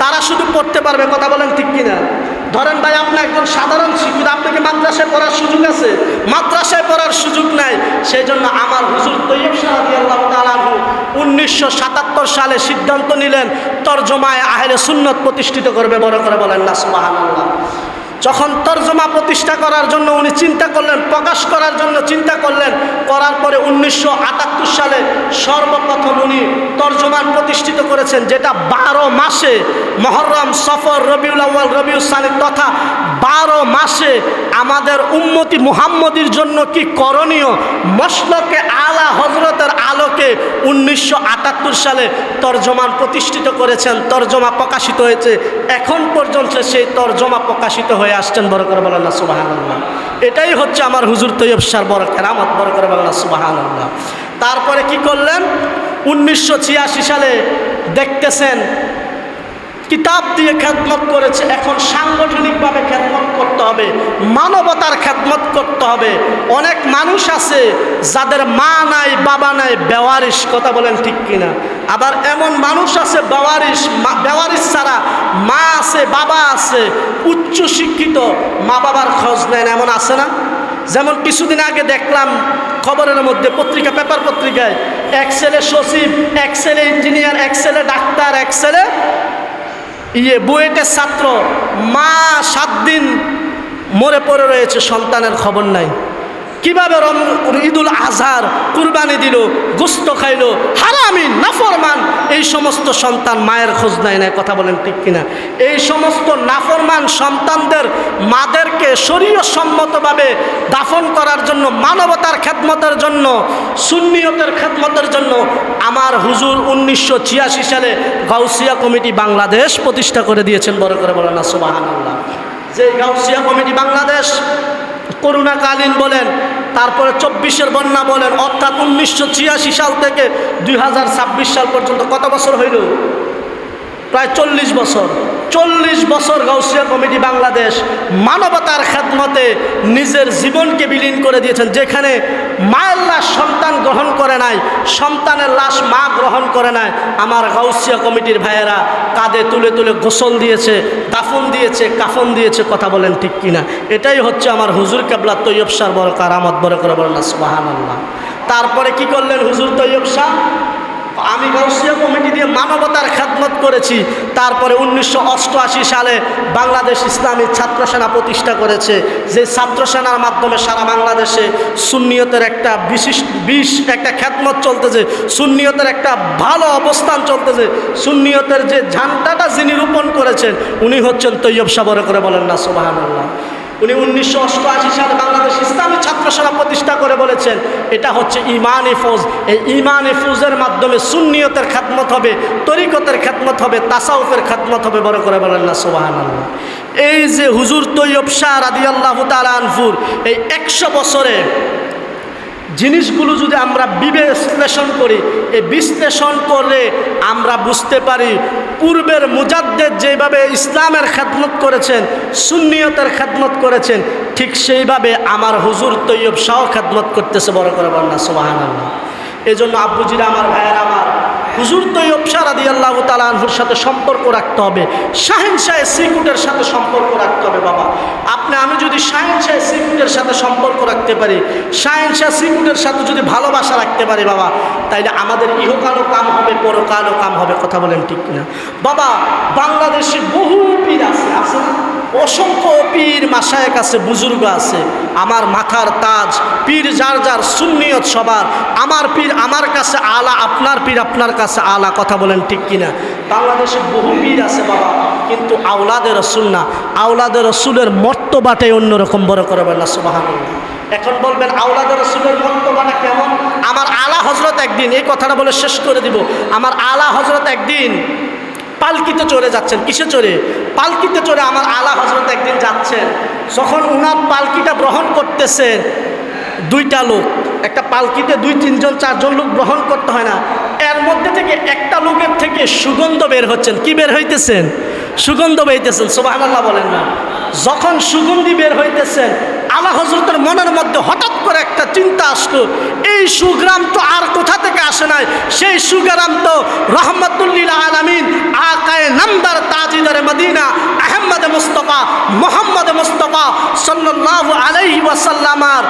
তারা শুধু পড়তে পারবে। কথা বলেন ঠিক কিনা? ধরেন ভাই, আপনি একজন সাধারণ শিক্ষিত, আপনাকে মাদ্রাসায় পড়ার সুযোগ আছে? মাদ্রাসায় পড়ার সুযোগ নাই। সেই জন্য আমার হুজুর তৈয়ব শাহ রাদিয়াল্লাহু তাআলা আনহু 1977 সালে সিদ্ধান্ত নিলেন তরজমায়ে আহলে সুন্নত প্রতিষ্ঠিত করবে। বড় করে বলেন না সুবহানাল্লাহ। যখন তরজমা প্রতিষ্ঠা করার জন্য উনি চিন্তা করলেন, প্রকাশ করার জন্য চিন্তা করলেন, করার পরে 1978 সালে সর্বপ্রথম উনি তরজমান প্রতিষ্ঠিত করেছেন, যেটা 12 মাসে মুহররম, সফর, রবিউল আউয়াল, রবিউল সানি তথা 12 মাসে আমাদের উম্মতি মুহাম্মদীর জন্য কি করণীয়, মসলকে আলা হজরতের আলোকে 1978 সালে তরজমান প্রতিষ্ঠিত করেছেন। তরজমা প্রকাশিত হয়েছে, এখন পর্যন্ত সেই তরজমা প্রকাশিত হয়ে আসছেন। বড় করে বলেন না সুবহানাল্লাহ। এটাই হচ্ছে আমার হুজুর তৈয়ব শাহর বড় কেরামত। বড় করে বলেন না সুবহানাল্লাহ। তারপরে কি করলেন? 1986 সালে দেখতেছেন কিতাব দিয়ে খেদমত করেছে, এখন সাংগঠনিকভাবে খেদমত করতে হবে, মানবতার খেদমত করতে হবে। অনেক মানুষ আছে যাদের মা নাই, বাবা নাই, বেওয়ারিশ। কথা বলেন ঠিক কিনা? আবার এমন মানুষ আছে বেওয়ারিশ ছাড়া মা আছে, বাবা আছে, উচ্চ শিক্ষিত, মা বাবার খোঁজ নেন, এমন আছে না? যেমন কিছুদিন আগে দেখলাম খবরের মধ্যে, পেপার পত্রিকায়, এক ছেলে সচিব, এক ছেলে ইঞ্জিনিয়ার, এক ছেলে ডাক্তার, এক ছেলে বুয়েটের ছাত্র। মা 7 দিন মরে পড়ে রয়েছে, সন্তানের খবর নাই। কিভাবে ঈদুল আজহার কুরবানি দিল, গোস্ত খাইল, হারামি নাফরমান, এই সমস্ত সন্তান মায়ের খোঁজ নেয় না। কথা বলেন ঠিক কিনা? এই সমস্ত নাফরমান সন্তানদের মাদেরকে শরীয়তসম্মতভাবে দাফন করার জন্য, মানবতার খেদমতের জন্য, সুন্নিয়তের খেদমতের জন্য আমার হুজুর 1986 সালে গাউসিয়া কমিটি বাংলাদেশ প্রতিষ্ঠা করে দিয়েছেন। বড় করে বলেন না সুবহানাল্লাহ। যে গাউসিয়া কমিটি বাংলাদেশ করোনাকালীন বলেন, তারপরে 24-এর বন্যা বলেন, অর্থাৎ 1986 সাল থেকে 2026 সাল পর্যন্ত কত বছর হইল? প্রায় 40 বছর। 40 বছর গাউসিয়া কমিটি বাংলাদেশ মানবতার খেদমতে নিজের জীবনকে বিলীন করে দিয়েছেন। যেখানে মায়ের লাশ সন্তান গ্রহণ করে নাই, সন্তানের লাশ মা গ্রহণ করে নাই, আমার গাউসিয়া কমিটির ভাইয়েরা কাঁধে তুলে তুলে গোসল দিয়েছে, দাফন দিয়েছে, কাফন দিয়েছে। কথা বলেন ঠিক কিনা? এটাই হচ্ছে আমার হুজুর কেবলা তৈয়ব শাহর বড় কারামত। বড় করে বলেন না সুবহানাল্লাহ। তারপরে কি করলেন হুজুর তৈয়ব শাহ? আমি গাউসিয়া কমিটি দিয়ে মানবতার খেদমত করেছি। তারপরে 1988 সালে বাংলাদেশ ইসলামী ছাত্র সেনা প্রতিষ্ঠা করেছে, যে ছাত্র সেনার মাধ্যমে সারা বাংলাদেশে সুন্নিয়তের একটা একটা খেদমত চলতেছে, সুন্নিয়তের একটা ভালো অবস্থান চলতেছে। সুন্নিয়তের যে ঝান্ডাটা যিনি রোপণ করেছেন উনি হচ্ছেন তৈয়ব শাহ। বড় করে বলেন না সুবহানাল্লাহ। উনি 1988 সালে বাংলাদেশ ইসলামী ছাত্র সেনা প্রতিষ্ঠা করে বলেছেন এটা হচ্ছে ইমানি ফৌজ। এই ইমানি ফৌজের মাধ্যমে সুন্নিয়তের খেদমত হবে, তরিকতের খেদমত হবে, তাসাউফের খেদমত হবে। বড় করে বলেন না সুবহানাল্লাহ। এই যে হুজুর তৈয়ব শাহ রাদিয়াল্লাহু তাআলা আনহুর এই 100 বছরে জিনিসগুলো যদি আমরা বিশ্লেষণ করি, এই বিশ্লেষণ করলে আমরা বুঝতে পারি পূর্বের মুজাদ্দেদ যেভাবে ইসলামের খেদমত করেছেন, সুন্নিয়তের খেদমত করেছেন, ঠিক সেইভাবে আমার হুজুর তৈয়ব শাহ খেদমত করতেছে। বড় করে বলেন না সুবহানাল্লাহ। এই জন্য আব্বুজিরা, আমার ভাইয়েরা, আমার হুজুর তৈয়ব শাহ রাদিয়াল্লাহু তাআলা আনহুর সাথে সম্পর্ক রাখতে হবে, শাহেনশাহ সিকুটের সাথে সম্পর্ক রাখতে হবে। বাবা আমি যদি শাহেনশাহ সিকুটের সাথে সম্পর্ক রাখতে পারি, শাহেনশাহ সিকুটের সাথে যদি ভালোবাসা রাখতে পারি বাবা, তাইলে আমাদের ইহকালও কাম হবে, পরকালও কাম হবে। কথা বলেন ঠিক কিনা? বাবা বাংলাদেশে বহু পীর আছে না? অসংখ্য পীর মাশায়েখ আছে, বুজুর্গ আছে। আমার মাথার তাজ পীর যার যার, সুন্নিয়ত সবার। আমার পীর আমার কাছে আলা, আপনার পীর আপনার কাছে আলা। কথা বলেন ঠিক কিনা? বাংলাদেশে বহু পীর আছে বাবা, কিন্তু আওলাদে রসুল না। আওলাদে রসুলের মর্তবাটাই অন্যরকম। বড় করে বলেন না সুবহানাল্লাহ। এখন বলবেন আওলাদে রসুলের মর্তবাটা কেমন? আমার আলা হজরত একদিন, এই কথাটা বলে শেষ করে দিব, আমার আলা হজরত একদিন পালকিতে চড়ে যাচ্ছেন। কিসে চড়ে? পালকিতে চড়ে আমার আলা হজরত একদিন যাচ্ছেন। যখন উনার পালকিটা গ্রহণ করতেছেন, 2টা লোক, একটা পালকিতে 2, 3 জন 4 জন লোক গ্রহণ করতে হয় না, এর মধ্যে থেকে একটা লোকের থেকে সুগন্ধ বের হচ্ছেন। কি বের হইতেছেন? সুগন্ধ বেরতেছেন। সুবহানাল্লাহ বলেন না। যখন সুগন্ধি বের হইতেছেন, আলা হজরতের মনের মধ্যে হঠাৎ করে একটা চিন্তা আসলো, এই সুগ্রাম তো আর কোথা থেকে আসে নাই, সেই সুগ্রাম তো রহমাতুল্লিল আলামিন আকায়ে নামদার তাজিদারে মদিনা আহমদ মুস্তাফা মোহাম্মদ মুস্তাফা সাল্লাল্লাহু আলাইহি ওয়াসাল্লামার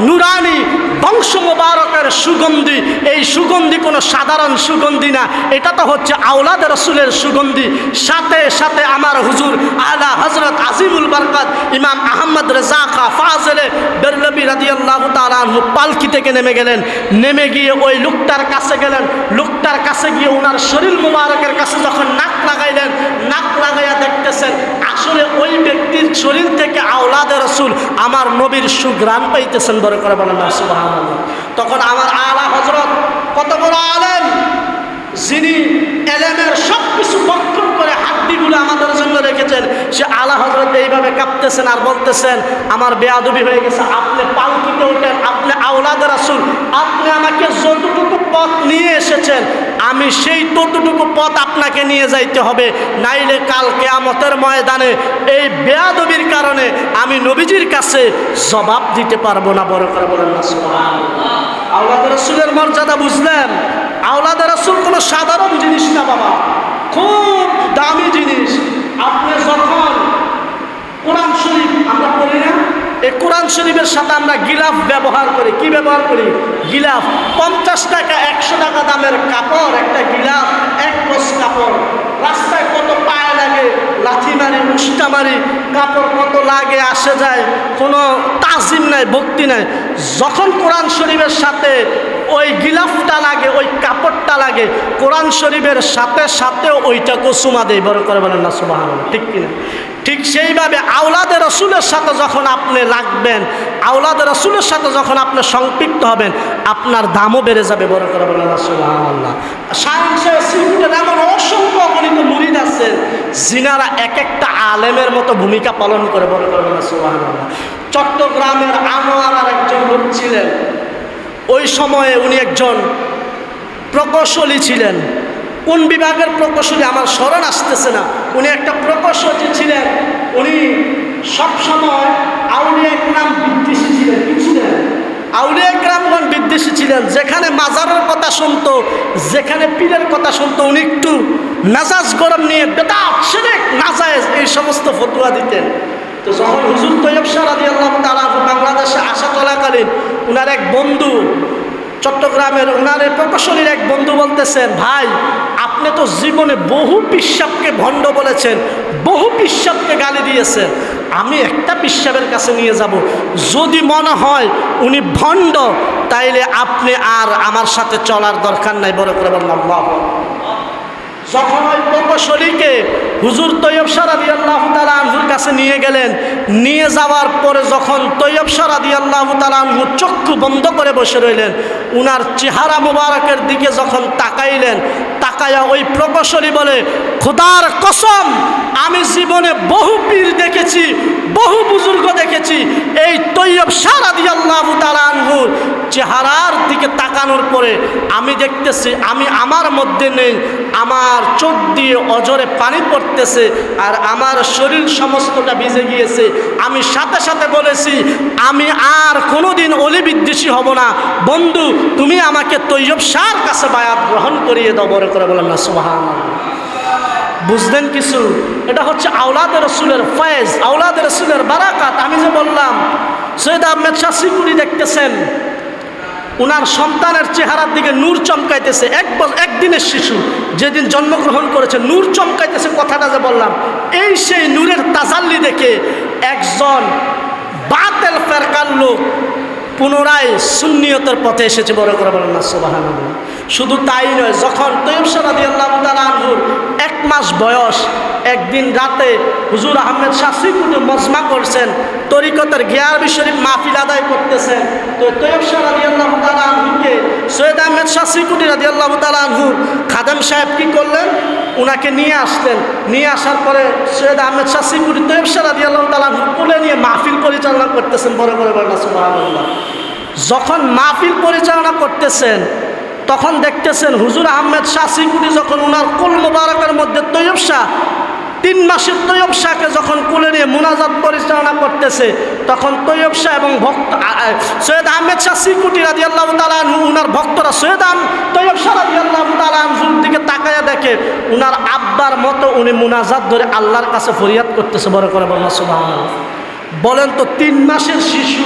নুরানি বংশ মোবারকের সুগন্ধি। এই সুগন্ধি কোনো সাধারণ সুগন্ধি না, এটা তো হচ্ছে আওলাদ রসুলের সুগন্ধি। সাথে সাথে আমার হুজুর আলা হজরত আজিমুল বরকত ইমাম আহমদ রেজা খা ফাজলে বেরলভী রাদিয়াল্লাহু তাআলা আনহু পালকি থেকে নেমে গেলেন। নেমে গিয়ে ওই লোকটার কাছে গেলেন। লোকটার কাছে গিয়ে ওনার শরীর মুবারকের কাছে যখন নাক লাগাইলেন, নাক লাগাইয়া দেখতেছেন আসলে ওই ব্যক্তির শরীর থেকে আওলাদে রসুল আমার নবীর সুঘ্রাণ পাইতেছেন। বড় করে বলেন না সুবহানাল্লাহ। তখন আমার আলা হজরত, কত বড় আলেম, যিনি এলেমের সব কিছু বক্ষণ করে হাড্ডিগুলো আমাদের জন্য রেখেছেন, সে আলা হজরত এইভাবে কাঁপতেছেন আর বলতেছেন আমার বেয়াদবি হয়ে গেছে, আপনি পালকিতে ওঠেন, আপনি আওলাদ রাসূল, আপনি আমাকে যতটুকু পথ নিয়ে এসেছেন আমি সেই ততটুকু পথ আপনাকে নিয়ে যাইতে হবে, নাইলে কাল কিয়ামতের ময়দানে এই বেয়াদবির কারণে আমি নবীজির কাছে জবাব দিতে পারবো না। বড় করে বলেন না সুবহানাল্লাহ। আওলাদ রাসূলের মর্যাদা বুঝলেন? আওলাদ রাসূল কোনো সাধারণ জিনিস না বাবা, খুব দামি জিনিস। আপনি যখন কোরআন শরীফ আমরা পড়ি না, এই কোরআন শরীফের সাথে আমরা গিলাফ ব্যবহার করি। কি ব্যবহার করি? গিলাফ। 50 টাকা 100 টাকা দামের কাপড় একটা গিলাফ মারি, কাপড় কত লাগে আসে যায়, কোনো তাজিম নাই, ভক্তি নাই। যখন কোরআন শরীফের সাথে ওই গিলাফটা লাগে, ওই কাপড়টা লাগে, কোরআন শরীফের সাথে সাথে ওইটাকেও চুমা দেয়। বড় করে বলেন না সুবহানাল্লাহ, ঠিক কিনা? ঠিক সেইভাবে আওলাদে রসুলের সাথে যখন আপনি লাগবেন, আওলাদে রসুলের সাথে যখন আপনি সম্পৃক্ত হবেন, আপনার দামও বেড়ে যাবে। বড় করে বলেন না সুবহানাল্লাহ। সায়েন্সের এমন অসংখ্য অগণিত মুরিদ আছেন যিনারা এক একটা আলেমের মতো ভূমিকা পালন করে। বড় করে বলেন না সুবহানাল্লাহ। চট্টগ্রামের আনোয়ারার একজন লোক ছিলেন, ওই সময়ে উনি একজন প্রকৌশলী ছিলেন। কোন বিভাগের প্রকৌশলী আমার স্মরণ আসতেছে না, উনি একটা প্রকৌশলী ছিলেন। উনি সবসময় আউলিয়া ইকরাম বিদ্বেষী ছিলেন। কি ছিলেন? আউলিয়া ইকরামগণ বিদ্বেষী ছিলেন। যেখানে মাজারের কথা শুনতো, যেখানে পীরের কথা শুনতো, উনি একটু মেজাজ গরম নিয়ে বেদাত, শিরক, নাজায়েজ এই সমস্ত ফতোয়া দিতেন। তো যখন হুজুর তৈয়ব শাহ রাদিয়াল্লাহু তাআলা বাংলাদেশে আসা চলাকালীন উনার এক বন্ধু, চট্টগ্রামের ওনার প্রকৌশলীর এক বন্ধু বলতেছেন, ভাই আপনি তো জীবনে বহু পিশাবকে ভণ্ড বলেছেন, বহু পিশাবকে গালি দিয়েছেন, আমি একটা পিশাবের কাছে নিয়ে যাব, যদি মনে হয় উনি ভণ্ড তাইলে আপনি আর আমার সাথে চলার দরকার নাই। বড় করে বললাম আল্লাহু আকবার। যখন ওই প্রকৌশলীকে হুজুর তৈয়ব শাহ রাদিয়াল্লাহু তাআলা আনহুর কাছে নিয়ে গেলেন, নিয়ে যাওয়ার পরে যখন তৈয়ব শাহ রাদিয়াল্লাহু তাআলা আনহু চক্ষু বন্ধ করে বসে রইলেন, উনার চেহারা মুবারকের দিকে যখন তাকাইলেন, তাকায়া ওই প্রকৌশলী বলে, খোদার কসম আমি জীবনে বহু পীর দেখেছি, বহু বুজুর্গ দেখেছি, এই তৈয়ব শাহ রাদিয়াল্লাহু তাআলা আনহুর চেহারার দিকে তাকানোর পরে আমি দেখতেছি আমি আমার মধ্যে নেই, আমার চোখ দিয়ে অজরে পানি পড়তেছে আর আমার শরীর সমস্তটা ভিজে গিয়েছে। আমি সাথে সাথে বলেছি আমি আর কোনোদিন অলি বিদ্বেষী হব না। বন্ধু তুমি আমাকে তৈয়ব শাহর কাছে বায়াত গ্রহণ করিয়ে দাও। বড় করে বলেন না সুবহানাল্লাহ। বুঝলেন কিছু? এটা হচ্ছে আওলাদে রসুলের ফয়েজ, আওলাদে রসুলের বারাকাত। আমি যে বললাম সৈয়দ আহমেদ শাহ সিকুরি দেখতেছেন, উনার সন্তানের চেহারার দিকে নূর চমকাইতেছে। একদিনের শিশু যেদিন জন্মগ্রহণ করেছে, নূর চমকাইতেছে, কথাটা যে বললাম, এই সেই নূরের তাজাল্লি দেখে একজন বাতিল ফেরকার লোক পুনরায় সুন্নিয়তের পথে এসেছে। বড় করে বলেন না সুবহানাল্লাহ। শুধু তাই নয়, যখন তৈয়ব শাহ রাদিয়াল্লাহু তাআলা আনহুর 1 মাস বয়স, একদিন রাতে হুজুর আহমেদ শাহ সিকুরি মজমা করছেন, তরিকতের গিয়ারবি শরীফ মাহফিল আদায় করতেছেন। তো তৈয়ব শাহ রাদিয়াল্লাহু তাআলা আনহুকে সৈয়দ আহমেদ শাহ সিকুরি রাদিয়াল্লাহু তাআলা আনহু খাদেম সাহেব কি করলেন, উনাকে নিয়ে আসলেন। নিয়ে আসার পরে সৈয়দ আহমেদ শাহ সিকুরি তৈয়ব শাহ রাদিয়াল্লাহু তাআলা আনহু কোলে নিয়ে মাহফিল পরিচালনা করতেছেন। বড় করে বলেন না সুবহানাল্লাহ। যখন মাহফিল পরিচালনা করতেছেন তখন দেখতেছেন হুজুর আহমেদ শাহ সিকুরি যখন উনার কুল মুবারকের মধ্যে তৈয়ব শাহ 3 মাসের তৈয়ব শাহকে যখন কোলে নিয়ে মুনাজাত পরিচালনা করতেছে, তখন তৈয়ব শাহ এবং ভক্ত সৈয়দ আহমেদ শাহ সিকুরি রাদিয়াল্লাহু তাআলা আনহু উনার ভক্তরা তৈয়ব শাহ রাদিয়াল্লাহু তাআলা আনহুর দিকে তাকায়া দেখে উনার আব্বার মতো উনি মুনাজাত ধরে আল্লাহর কাছে ফরিয়াদ করতেছে। বড় করে বলেন সুবহানাল্লাহ। বলেন তো 3 মাসের শিশু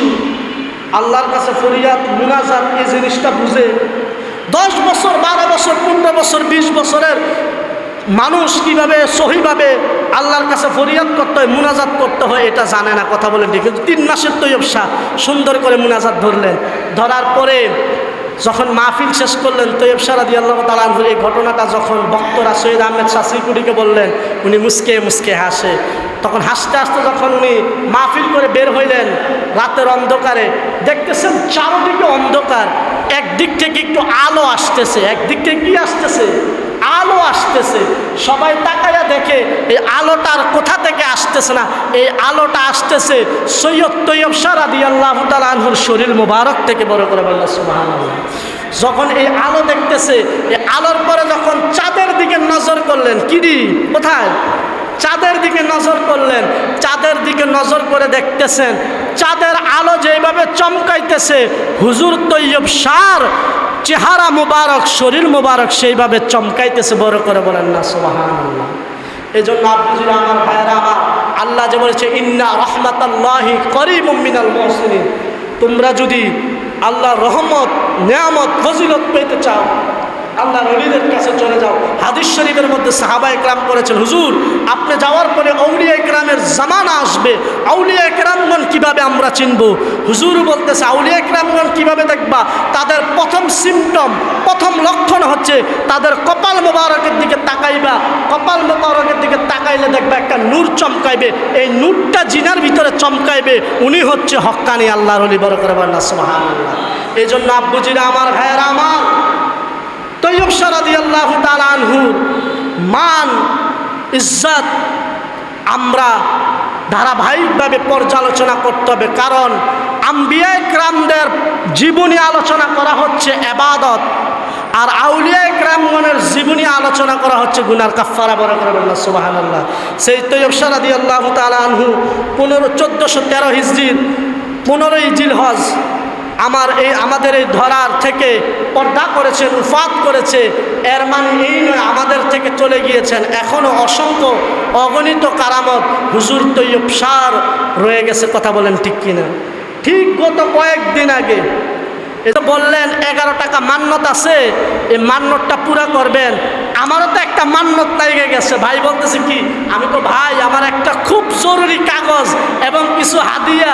আল্লাহর কাছে ফরিয়াদ, মুনাজাত এই জিনিসটা বুঝে? 10 বছর, 12 বছর, 15 বছর, 20 বছরের মানুষ কিভাবে সহিভাবে আল্লাহর কাছে ফরিয়াদ করতে হয়, মুনাজাত করতে হয় এটা জানে না। কথা বলেন ঠিক। 3 মাসের তৈয়ব শাহ সুন্দর করে মুনাজাত ধরলেন। ধরার পরে যখন মাহফিল শেষ করলেন, তৈয়ব শাহ রাদিয়াল্লাহু তাআলা আনহুর এই ঘটনাটা যখন বক্তরা সৈয়দ আহমেদ শাহ সিকুরিকে বললেন, উনি মুস্কে মুস্কে হাসে। তখন হাসতে হাসতে যখন উনি মাহফিল করে বের হইলেন, রাতের অন্ধকারে দেখতেছেন চারদিকে অন্ধকার, একদিক থেকে একটু আলো আসতেছে, একদিক থেকে কি আসতেছে? আলো আসতেছে। সবাই তাকায়া দেখে এই আলোটার কোথা থেকে আসতেছে না, এই আলোটা আসতেছে সৈয়দ তৈয়ব শাহ রাদিয়াল্লাহু তাআলা আনহুর শরীর মুবারক থেকে। বড় করে বললেন সুবহানাল্লাহ। যখন এই আলো দেখতেছে, এই আলোর পরে যখন চাঁদের দিকে নজর করলেন, কিরি কোথায়? চাঁদের দিকে নজর করলেন। চাঁদের দিকে নজর করে দেখতেছেন চাঁদের আলো যেভাবে চমকাইতেছে, হুজুর তৈয়ব শাহর চেহারা মুবারক, শরীর মুবারক সেইভাবে চমকাইতেছে। বড় করে বলেন না সুবহানাল্লাহ। এই জন্য আব্বুজিরা আমার, ভাইয়েরা আমার, আল্লাহ যে বলেছে ইন্না রাহমাতাল্লাহি করিবুম মিনাল মুহসিনিন, তোমরা যদি আল্লাহর রহমত, নিয়ামত, ফজিলত পেতে চাও আল্লাহর ওলিদের কাছে চলে যাও। হাদিস শরীফের মধ্যে সাহাবা একরাম করেছেন, হুজুর আপনি যাওয়ার পরে আউলিয়া একরামের জামানা আসবে, আউলিয়া একরামগণ কিভাবে আমরা চিনব? হুজুর বলতেছে আউলিয়া একরামগণ কিভাবে দেখবা? তাদের প্রথম সিমটম, প্রথম লক্ষণ হচ্ছে তাদের কপাল মোবারকের দিকে তাকাইবা, কপাল মোবারকের দিকে তাকাইলে দেখবা একটা নূর চমকাইবে, এই নূরটা জিনার ভিতরে চমকাইবে, উনি হচ্ছে হক্কানি আল্লাহর ওলি। বড় করে বলেন সুবহানাল্লাহ। এই জন্য আব্বুজিরা আমার, ভাইয়েরা আমার, তৈয়ব শাহ রাদিয়াল্লাহু তাআলা আনহু মান ইজ্জত আমরা ধারাবাহিকভাবে পর্যালোচনা করতে হবে, কারণ আম্বিয়া ইকরামদের জীবনী আলোচনা করা হচ্ছে ইবাদত, আর আউলিয়া ইকরামগণের জীবনী আলোচনা করা হচ্ছে গুনার কাফারা। বড় করে বলেন সুবহানাল্লাহ। সেই তৈয়ব শাহ রাদিয়াল্লাহু তাআলা আনহু 1413 হিজরির 15ই জিলহজ আমাদের এই ধরার থেকে পর্দা করেছেন, উফাত করেছে। এর মানে এই নয় আমাদের থেকে চলে গিয়েছেন, এখনও অসংখ্য অগণিত কারামত হুজুর তৈয়ব শাহ রয়ে গেছে। কথা বলেন ঠিক কিনা? ঠিক গত কয়েকদিন আগে এটা বললেন 11 টাকা মান্যত আছে, এই মান্যতটা পুরা করবেন। আমারও তো একটা মান্যত লেগে গেছে। ভাই বলতেছে কি, আমি তো ভাই আমার একটা খুব জরুরি কাগজ এবং কিছু হাদিয়া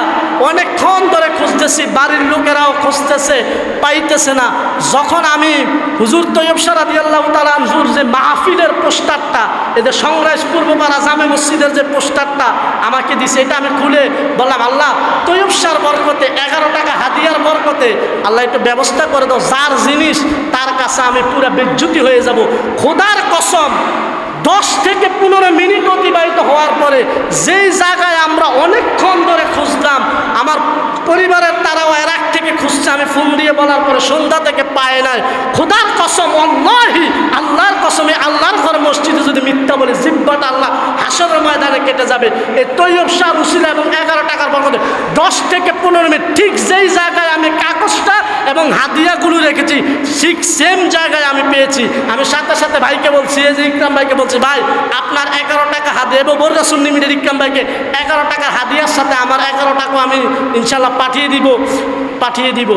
অনেকক্ষণ ধরে খুঁজতেছি, বাড়ির লোকেরাও খুঁজতেছে, পাইতেছে না। যখন আমি হুজুর তৈয়ব শাহ রাদিয়াল্লাহু তাআলা আনহুর যে মাহফিলের পোস্টারটা, এদের সংগ্রাস পূর্বপাড়া জামে মসজিদের যে পোস্টারটা আমাকে দিছে, এটা আমি খুলে বললাম আল্লাহ তৈয়ব শাহর বরকতে, 11 টাকা হাদিয়ার বরকতে আল্লাহ একটু ব্যবস্থা করে দাও, যার জিনিস তার কাছে আমি পুরো বিচ্যুতি হয়ে যাব। খোদার কসম 10 থেকে 15 মিনিট অতিবাহিত হওয়ার পরে যেই জায়গায় আমরা অনেকক্ষণ ধরে খুঁজলাম, আমার পরিবারের তারাও এর আগ থেকে খুঁজছে, আমি ফোন দিয়ে বলার পরে সন্ধ্যা থেকে পায় নাই। খোদার কসম, আল্লাহি আল্লাহর কসমে, আল্লাহর ঘর মসজিদে যদি মিথ্যা বলে জিব্বাটা আল্লাহ হাসরের ময়দানে কেটে যাবে। এই তৈয়ব শাহ উসিলা এবং 11 টাকার বরকতে 10 থেকে 15 মিনিট ঠিক যেই জায়গায় আমি কাগজটা এবং হাদিয়াগুলো রেখেছি ঠিক সেম জায়গায় আমি পেয়েছি। আমি সাথে সাথে ভাইকে বলছি, এই যে ইকরাম ভাইকে বলছি, ভাই আপনার 11 টাকা হাদিয়া, এবং বর্রা সুন্নি মিডিয়ার ইকরাম ভাইকে 11 টাকার হাদিয়ার সাথে আমার 11 টাকা আমি ইনশাল্লাহ পাঠিয়ে দিব।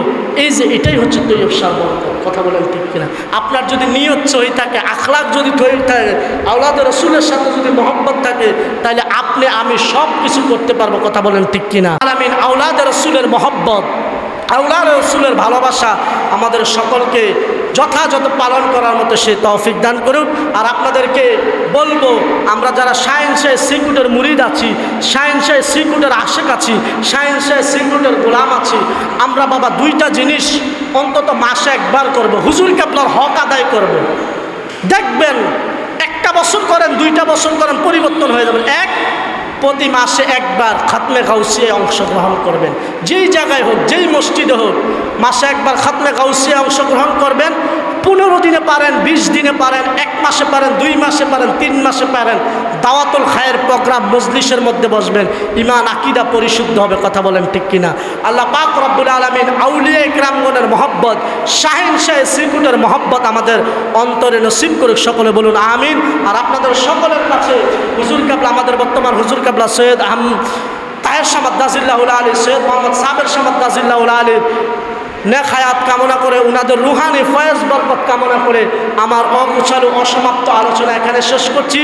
এই যে এটাই হচ্ছে তৈয়ব শাহ বরকত। কথা বলেন ঠিক কিনা? আপনার যদি নিয়ত সহি থাকে, আখলাক যদি সহি থাকে, আওলাদ রাসূলের সাথে যদি মহব্বত থাকে, তাহলে আপনি আমি সব কিছু করতে পারবো। কথা বলেন ঠিক কিনা? আমিন। আওলাদ রাসূলের মহব্বত, আওলাদ রাসূলের ভালোবাসা আমাদের সকলকে যথাযথ পালন করার মতো সে তৌফিক দান করুক। আর আপনাদেরকে বলবো, আমরা যারা শাহিন শাহ সিকুটের মুরিদ আছি, শাহিন শাহ সিকুটের আশেক আছি, শাহিন শাহ সিকুটের গোলাম আছি, আমরা বাবা 2টা জিনিস অন্তত মাসে একবার করব, হুজুরকে আপনার হক আদায় করব। দেখবেন 1টা বছর করেন, 2টা বছর করেন, পরিবর্তন হয়ে যাবেন। প্রতি মাসে একবার খাতমে গাউসিয়ায় অংশগ্রহণ করবেন, যেই জায়গায় হোক, যেই মসজিদে হোক, মাসে একবার খাতমে গাউসিয়ায় অংশগ্রহণ করবেন। 15 দিনে পারেন, 20 দিনে পারেন, 1 মাসে পারেন, 2 মাসে পারেন, 3 মাসে পারেন, দাওয়াতুল খায়ের প্রোগ্রাম মজলিসের মধ্যে বসবেন, ইমান আকিদা পরিশুদ্ধ হবে। কথা বলেন ঠিক কিনা? আল্লাহ পাক রব্বুল আলামিন আউলিয়া ইকরামগণের মহব্বত, শাহিন শাহ সিকুটের মহব্বত আমাদের অন্তরে নসিব করুক। সকলে বলুন আমিন। আর আপনাদের সকলের কাছে হুজুর কাবলা, আমাদের বর্তমান হুজুর কাবলা সৈয়দ তাহের সামাদ দাজিল্লাহুল আলী, সৈয়দ মোহাম্মদ সাবের সামাদ দাজিল্লাহুল আলী নেক হায়াত কামনা করে, উনাদের রুহানি ফয়েজ বরকত কামনা করে আমার অগুছালু অসমাপ্ত আলোচনা এখানে শেষ করছি।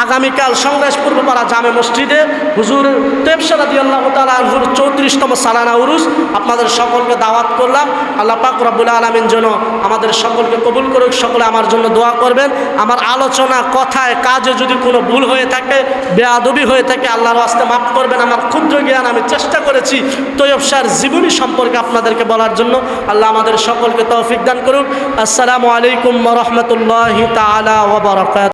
আগামীকাল সংগ্রাস পূর্বপাড়া জামে মসজিদে হুজুর তৈয়ব শাহ রাদিয়াল্লাহু তাআলা আনহুর 34তম সালানা উরুস আপনাদের সকলকে দাওয়াত করলাম। আল্লাহ পাক রব্বুল আলামিন যেন আমাদের সকলকে কবুল করুক। সকলে আমার জন্য দোয়া করবেন। আমার আলোচনা, কথায়, কাজে যদি কোনো ভুল হয়ে থাকে, বেয়াদবি হয়ে থাকে, আল্লাহর ওয়াস্তে মাফ করবেন। আমার ক্ষুদ্র জ্ঞান, আমি চেষ্টা করেছি তৈয়ব শাহর জীবনী সম্পর্কে আপনাদেরকে বলার জন্য। আল্লাহ আমাদের সকলকে তৌফিক দান করুন। আসসালামু আলাইকুম ওয়া রাহমাতুল্লাহি তাআলা ওয়া বারাকাতুহু।